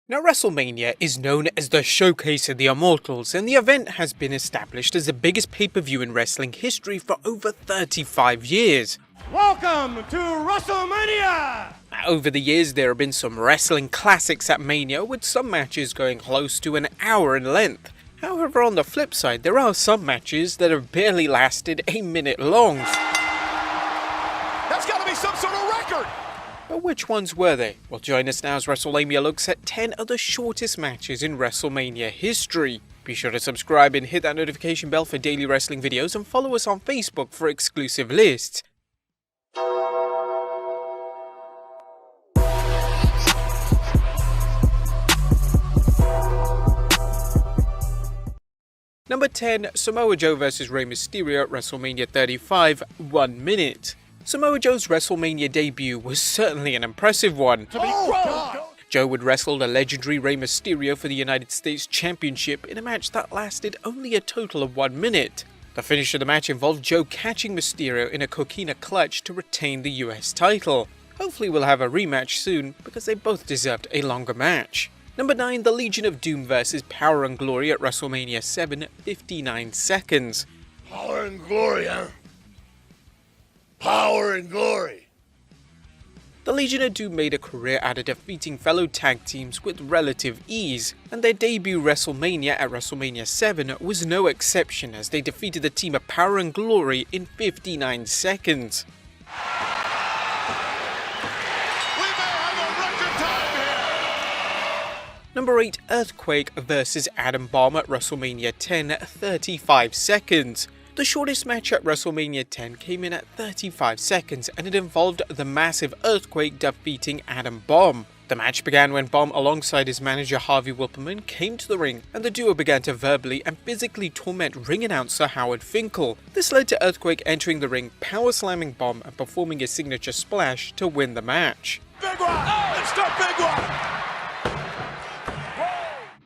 Now, WrestleMania is known as the showcase of the immortals, and the event has been established as the biggest pay-per-view in wrestling history for over 35 years. Welcome to Wrestlemania! Over the years, there have been some wrestling classics at Mania, with some matches going close to an hour in length. However, on the flip side, there are some matches that have barely lasted a minute long. That's gotta be some sort of record! But which ones were they? Well, join us now as Wrestlelamia looks at 10 of the shortest matches in WrestleMania history. Be sure to subscribe and hit that notification bell for daily wrestling videos, and follow us on Facebook for exclusive lists. Number 10, Samoa Joe vs Rey Mysterio at WrestleMania 35, 1 minute. Samoa Joe's WrestleMania debut was certainly an impressive one. Joe would wrestle the legendary Rey Mysterio for the United States Championship in a match that lasted only a total of 1 minute. The finish of the match involved Joe catching Mysterio in a coquina clutch to retain the US title. Hopefully we'll have a rematch soon, because they both deserved a longer match. Number 9, the Legion of Doom vs Power and Glory at WrestleMania 7, 59 seconds. Power and glory, huh? Power and glory. The Legion of Doom made a career out of defeating fellow tag teams with relative ease, and their debut WrestleMania at WrestleMania 7 was no exception, as they defeated the team of Power and Glory in 59 seconds. Number 8, Earthquake vs Adam Bomb at WrestleMania 10, 35 seconds. The shortest match at WrestleMania 10 came in at 35 seconds, and it involved the massive Earthquake defeating Adam Bomb. The match began when Bomb, alongside his manager Harvey Whippleman, came to the ring, and the duo began to verbally and physically torment ring announcer Howard Finkel. This led to Earthquake entering the ring, power slamming Bomb and performing his signature splash to win the match. Big one! Oh, it's the big one!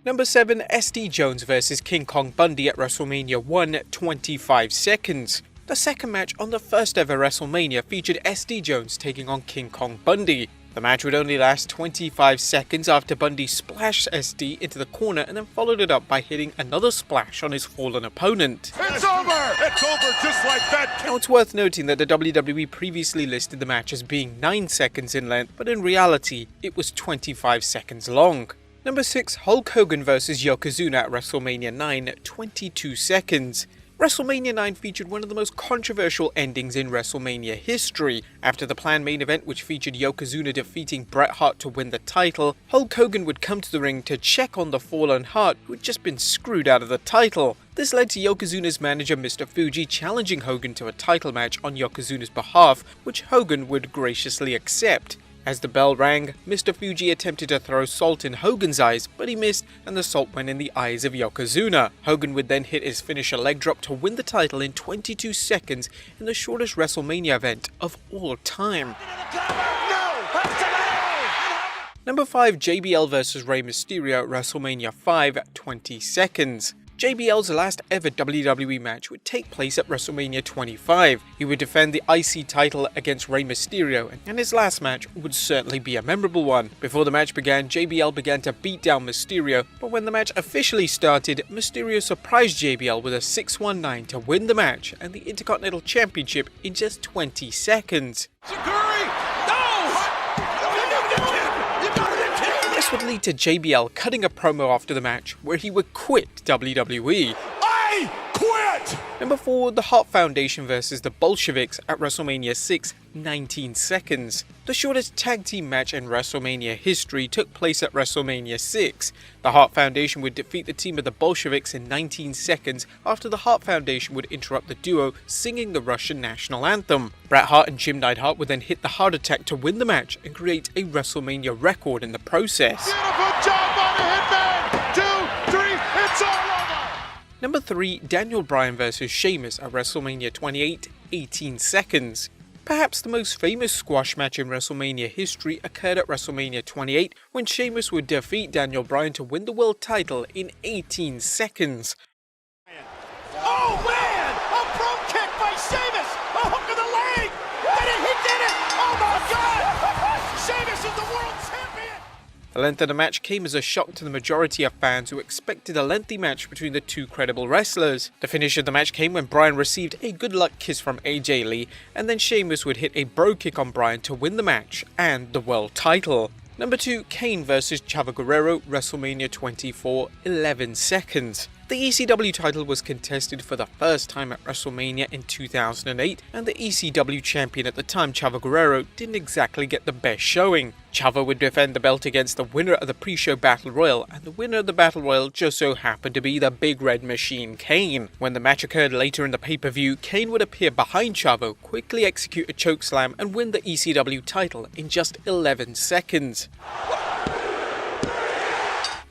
Number 7, SD Jones vs King Kong Bundy at WrestleMania 1, 25 seconds. The second match on the first ever WrestleMania featured SD Jones taking on King Kong Bundy. The match would only last 25 seconds after Bundy splashed SD into the corner and then followed it up by hitting another splash on his fallen opponent. It's over! It's over just like that! Now, it's worth noting that the WWE previously listed the match as being 9 seconds in length, but in reality, it was 25 seconds long. Number 6, Hulk Hogan vs Yokozuna at WrestleMania 9, 22 seconds. WrestleMania 9 featured one of the most controversial endings in WrestleMania history. After the planned main event, which featured Yokozuna defeating Bret Hart to win the title, Hulk Hogan would come to the ring to check on the fallen Hart, who had just been screwed out of the title. This led to Yokozuna's manager Mr. Fuji challenging Hogan to a title match on Yokozuna's behalf, which Hogan would graciously accept. As the bell rang, Mr. Fuji attempted to throw salt in Hogan's eyes, but he missed, and the salt went in the eyes of Yokozuna. Hogan would then hit his finisher leg drop to win the title in 22 seconds in the shortest WrestleMania event of all time. Number 5, JBL vs Rey Mysterio at WrestleMania 5, 20 seconds. JBL's last ever WWE match would take place at WrestleMania 25. He would defend the IC title against Rey Mysterio, and his last match would certainly be a memorable one. Before the match began, JBL began to beat down Mysterio, but when the match officially started, Mysterio surprised JBL with a 619 to win the match and the Intercontinental Championship in just 20 seconds. This would lead to JBL cutting a promo after the match where he would quit WWE. I quit! Number 4, the Hart Foundation vs the Bolsheviks at WrestleMania 6, 19 seconds. The shortest tag team match in WrestleMania history took place at WrestleMania 6. The Hart Foundation would defeat the team of the Bolsheviks in 19 seconds after the Hart Foundation would interrupt the duo singing the Russian national anthem. Bret Hart and Jim Neidhart would then hit the Heart Attack to win the match and create a WrestleMania record in the process. Beautiful job by the Hitman! 2, 3, it's all over! Number 3, Daniel Bryan vs Sheamus at WrestleMania 28, 18 seconds. Perhaps the most famous squash match in WrestleMania history occurred at WrestleMania 28 when Sheamus would defeat Daniel Bryan to win the world title in 18 seconds. Oh man! A pro kick by Sheamus! A hook of the leg! He did it! Oh my God! Sheamus is the world champion! The length of the match came as a shock to the majority of fans who expected a lengthy match between the two credible wrestlers. The finish of the match came when Bryan received a good luck kiss from AJ Lee, and then Sheamus would hit a bro kick on Bryan to win the match and the world title. Number 2, Kane vs Chavo Guerrero, WrestleMania 24, 11 seconds. The ECW title was contested for the first time at WrestleMania in 2008, and the ECW champion at the time, Chavo Guerrero, didn't exactly get the best showing. Chavo would defend the belt against the winner of the pre-show Battle Royal, and the winner of the Battle Royal just so happened to be the Big Red Machine, Kane. When the match occurred later in the pay-per-view, Kane would appear behind Chavo, quickly execute a chokeslam, and win the ECW title in just 11 seconds.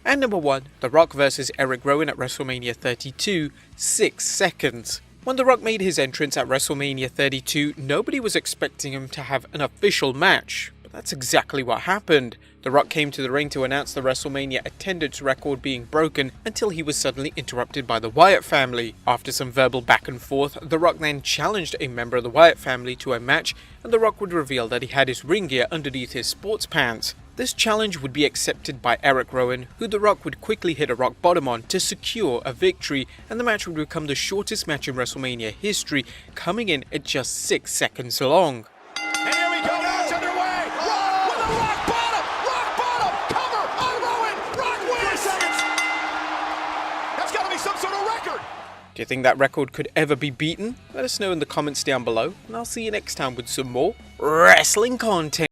And number 1, The Rock vs Eric Rowan at WrestleMania 32, 6 seconds. When The Rock made his entrance at WrestleMania 32, nobody was expecting him to have an official match, but that's exactly what happened. The Rock came to the ring to announce the WrestleMania attendance record being broken until he was suddenly interrupted by the Wyatt family. After some verbal back and forth, The Rock then challenged a member of the Wyatt family to a match, and The Rock would reveal that he had his ring gear underneath his sports pants. This challenge would be accepted by Eric Rowan, who The Rock would quickly hit a rock bottom on to secure a victory, and the match would become the shortest match in WrestleMania history, coming in at just 6 seconds long. And here we go, match underway. Rock with a rock bottom, cover on Rowan. Rock wins. 3 seconds. That's got to be some sort of record. Do you think that record could ever be beaten? Let us know in the comments down below, and I'll see you next time with some more wrestling content.